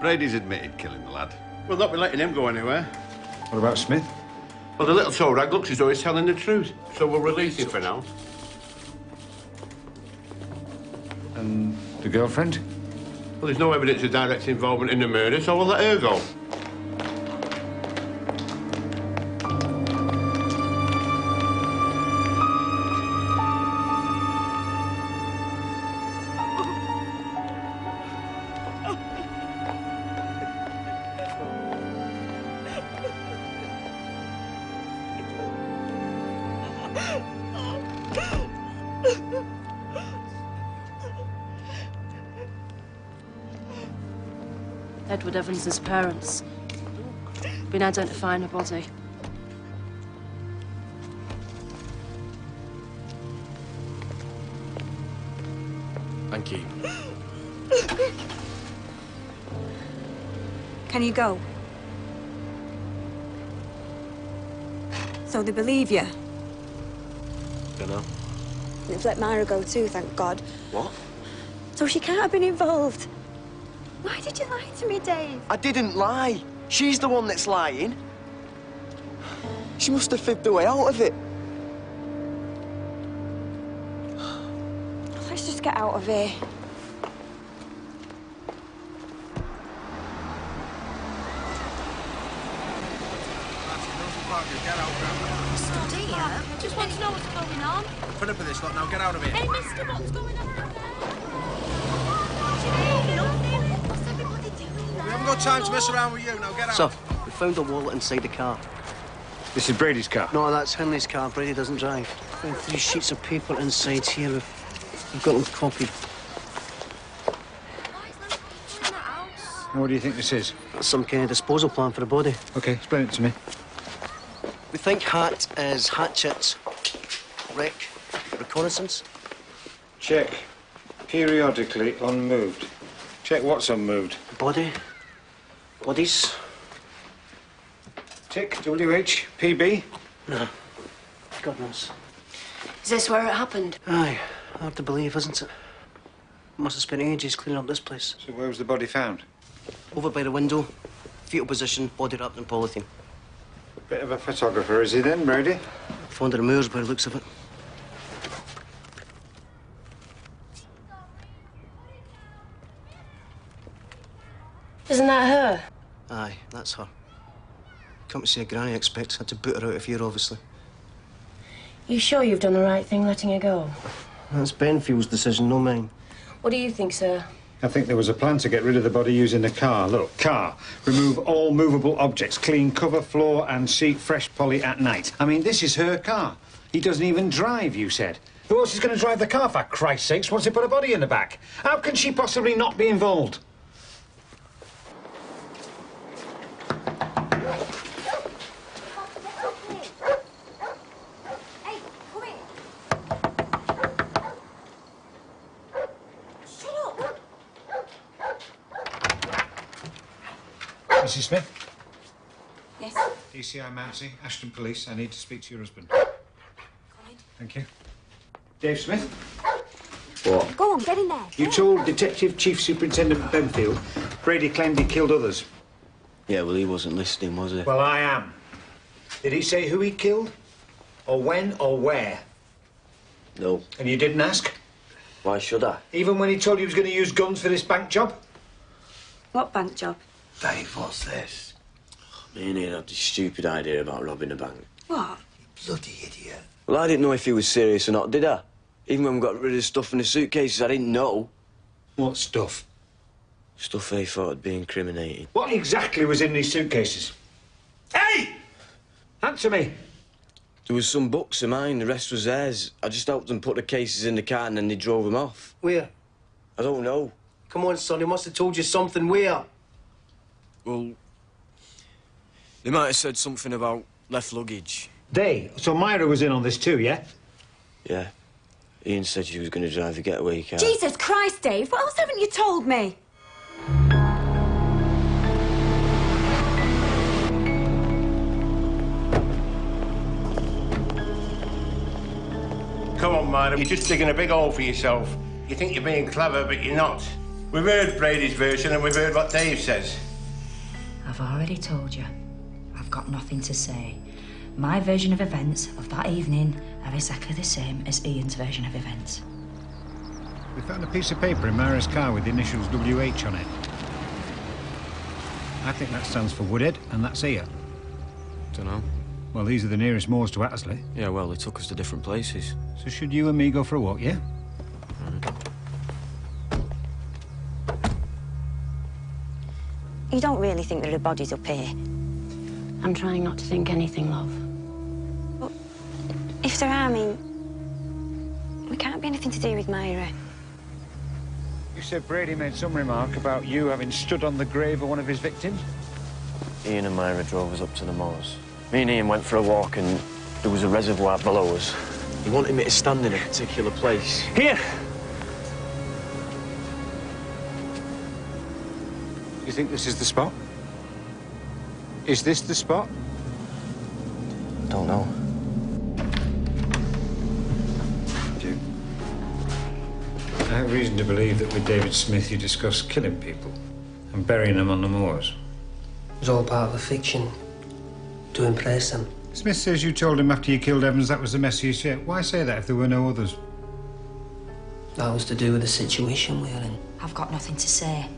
Brady's admitted killing the lad. We'll not be letting him go anywhere. What about Smith? Well, the little toe rag looks as though he's telling the truth, so we'll release him for now. And the girlfriend? Well, there's no evidence of direct involvement in the murder, so we'll let her go. Edward Evans's parents. Been identifying a body. Thank you. Can you go? So they believe you? Dunno. They've let Myra go too, thank God. What? So she can't have been involved. Why did you lie to me, Dave? I didn't lie. She's the one that's lying. She must have fibbed her way out of it. Let's just get out of here. Dear, just want to know what's going on. Put up with this lot now, get out of here. Hey, mister, what's going on out there? What's everybody doing there? We haven't got time to mess around with you, now get out. So, we found a wallet inside the car. This is Brady's car? No, that's Hindley's car. Brady doesn't drive. Found 3 sheets of paper inside here. We've got them copied. Why is there people in that house? And what do you think this is? That's some kind of disposal plan for the body. OK, explain it to me. We think hat is hatchet, wreck, reconnaissance. Check. Periodically unmoved. Check what's unmoved. Body. Bodies. Tick. WH. PB. No. God knows. Is this where it happened? Aye. Hard to believe, isn't it? Must have spent ages cleaning up this place. So where was the body found? Over by the window. Fetal position, body wrapped in polythene. Bit of a photographer, is he then, Brady? Fond of the moors by the looks of it. Isn't that her? Aye, that's her. Come to see a granny, I expect. Had to boot her out of here, obviously. You sure you've done the right thing letting her go? That's Benfield's decision, no mine. What do you think, sir? I think there was a plan to get rid of the body using the car. Look, car. Remove all movable objects. Clean cover, floor and seat, fresh poly at night. I mean, this is her car. He doesn't even drive, you said. Who else is going to drive the car, for Christ's sakes, once they put a body in the back? How can she possibly not be involved? Mrs. Smith? Yes? DCI Mounsey, Ashton Police. I need to speak to your husband. Come in. Thank you. Dave Smith? What? Go on, get in there. You told Detective Chief Superintendent Benfield Brady claimed he killed others. Yeah, well, he wasn't listening, was he? Well, I am. Did he say who he killed? Or when or where? No. And you didn't ask? Why should I? Even when he told you he was going to use guns for this bank job? What bank job? Dave, what's this? Me and Ian had this stupid idea about robbing a bank. What? Bloody idiot. Well, I didn't know if he was serious or not, did I? Even when we got rid of the stuff in the suitcases, I didn't know. What stuff? Stuff they thought had been incriminating. What exactly was in these suitcases? Hey! Answer me. There was some books of mine, the rest was theirs. I just helped them put the cases in the car and then they drove them off. Where? I don't know. Come on, son, he must have told you something. Where? Well, they might have said something about left luggage. So Myra was in on this too, yeah? Yeah. Ian said she was going to drive the getaway car. Jesus Christ, Dave, what else haven't you told me? Come on, Myra, you're just digging a big hole for yourself. You think you're being clever, but you're not. We've heard Brady's version and we've heard what Dave says. I've already told you. I've got nothing to say. My version of events of that evening are exactly the same as Ian's version of events. We found a piece of paper in Myra's car with the initials WH on it. I think that stands for Woodhead, and that's here. Dunno. Well, these are the nearest moors to Attersley. Yeah, well, they took us to different places. So should you and me go for a walk, yeah? You don't really think there are bodies up here? I'm trying not to think anything, love. But if there are, I mean, it can't be anything to do with Myra. You said Brady made some remark about you having stood on the grave of one of his victims? Ian and Myra drove us up to the moors. Me and Ian went for a walk and there was a reservoir below us. He wanted me to stand in a particular place. Here! You think this is the spot? Is this the spot? Don't know. Do. I have reason to believe that with David Smith you discussed killing people and burying them on the moors. It was all part of a fiction to impress him. Smith says you told him after you killed Evans that was the messiest yet. Why say that if there were no others? That was to do with the situation we're in. I've got nothing to say.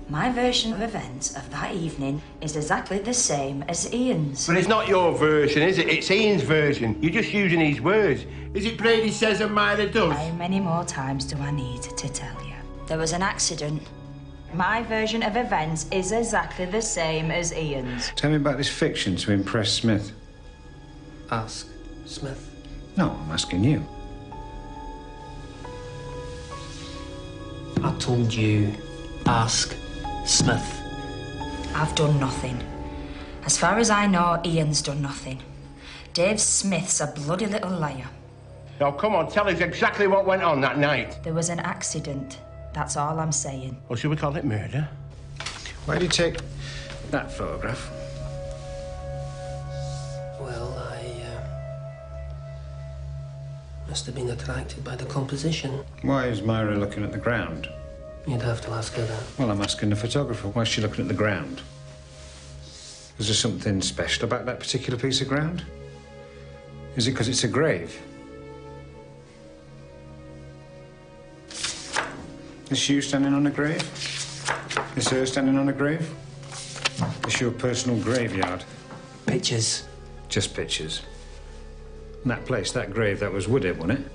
My version of events of that evening is exactly the same as Ian's. But it's not your version, is it? It's Ian's version. You're just using his words. Is it Brady says and Myra does? How many more times do I need to tell you? There was an accident. My version of events is exactly the same as Ian's. Tell me about this fiction to impress Smith. Ask Smith. No, I'm asking you. I told you, ask Smith. I've done nothing. As far as I know, Ian's done nothing. Dave Smith's a bloody little liar. Now, come on, tell us exactly what went on that night. There was an accident. That's all I'm saying. Or should we call it murder? Why did you take that photograph? Well, I must have been attracted by the composition. Why is Myra looking at the ground? You'd have to ask her that. Well, I'm asking the photographer. Why is she looking at the ground? Is there something special about that particular piece of ground? Is it because it's a grave? Is you standing on a grave? Is her standing on a grave? Is your personal graveyard? Pictures. Just pictures. And that place, that grave, that was Woodhead, wasn't it?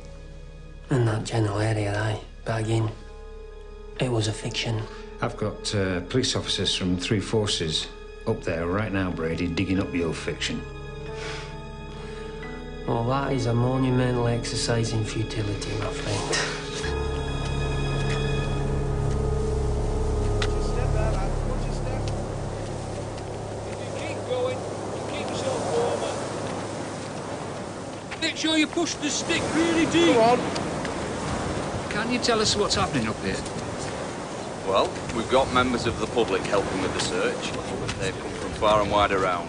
In that general area, aye. But again, it was a fiction. I've got police officers from 3 forces up there right now, Brady, digging up your fiction. Well, that is a monumental exercise in futility, my friend. Make sure you push the stick really deep. Go on. Can you tell us what's happening up here? Well, we've got members of the public helping with the search. They've come from far and wide around.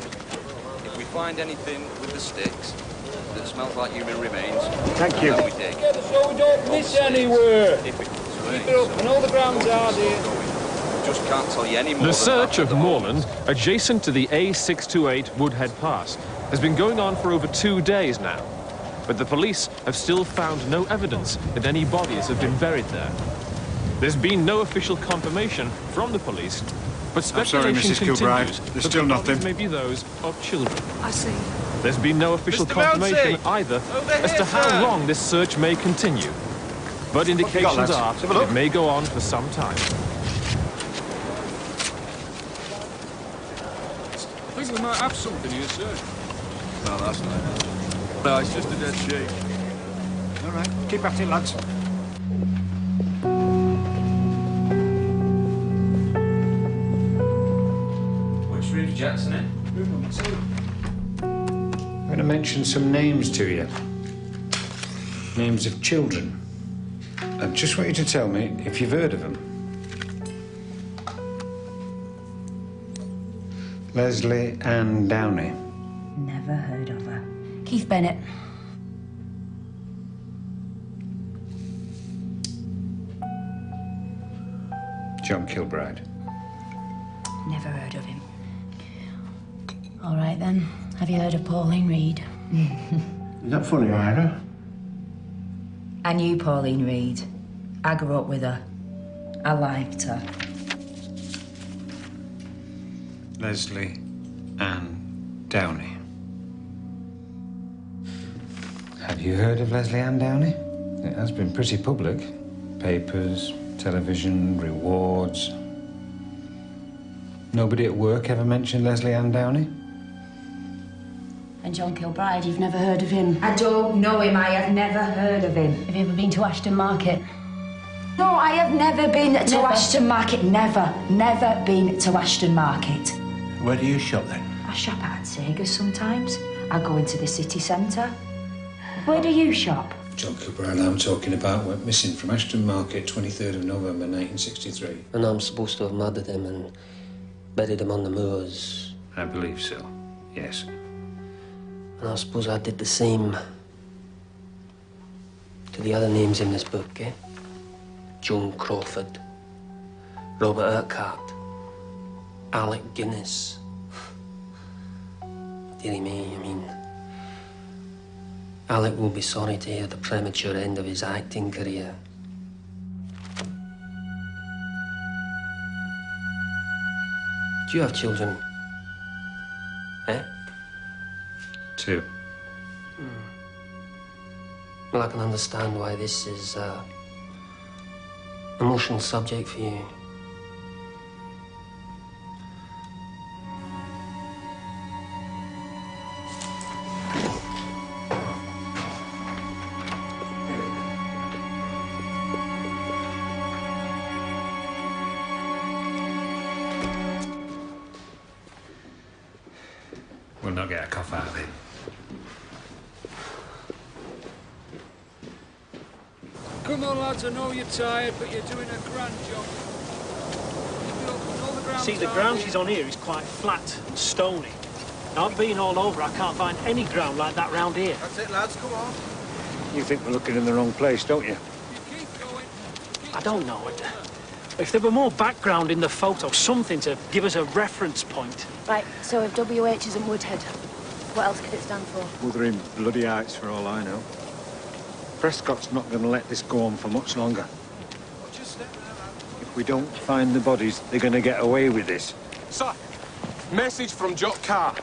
If we find anything with the sticks that smells like human remains, thank you. Then we dig. So we don't miss anywhere. If it comes Keep it up, and all the ground's hard here. Just can't tell you any more. The search of moorland adjacent to the A628 Woodhead Pass has been going on for over 2 days now. But the police have still found no evidence that any bodies have been buried there. There's been no official confirmation from the police, but speculation continues that still the nothing. bodies may be those of children. I see. There's been no official Mr. confirmation Mounsey! either Over as here, to how sir! long this search may continue. But indications lads? are Let's have a that look. it may go on for some time. I think we might have something here, sir. No, that's not. No, it's just a dead sheep. All right, keep at it, lads. Which room's Jackson in? I'm going to mention some names to you. Names of children. I just want you to tell me if you've heard of them. Leslie Ann Downey. Never heard of her. Keith Bennett. John Kilbride. Never heard of him. All right, then. Have you heard of Pauline Reed? Is that funny, Myra? I knew Pauline Reed. I grew up with her. I liked her. Leslie Ann Downey. Have you heard of Leslie Ann Downey? It has been pretty public. Papers, television, rewards. Nobody at work ever mentioned Leslie Ann Downey? And John Kilbride, you've never heard of him? I don't know him. I have never heard of him. Have you ever been to Ashton Market? No, I have never been to Never? Ashton Market. Never been to Ashton Market. Where do you shop then? I shop at Sega's sometimes. I go into the city centre. Where do you shop? John Kilbride I'm talking about went missing from Ashton Market 23rd of November 1963. And I'm supposed to have murdered him and buried him on the moors. I believe so, yes. And I suppose I did the same to the other names in this book, eh? Joan Crawford, Robert Urquhart, Alec Guinness. Dearie me, I mean, Alec will be sorry to hear the premature end of his acting career. Do you have children? Eh? 2. Well, I can understand why this is an emotional subject for you. We'll not get a cough out of it. Come on, lads, I know you're tired, but you're doing a grand job. See, the ground she's on here is quite flat and stony. Now, I've been all over, I can't find any ground like that round here. That's it, lads, come on. You think we're looking in the wrong place, don't you? I don't know. If there were more background in the photo, something to give us a reference point. Right, so if WH isn't Woodhead, what else could it stand for? Wuthering bloody Heights for all I know. Prescott's not going to let this go on for much longer. If we don't find the bodies, they're going to get away with this. Sir, message from Jock Carr.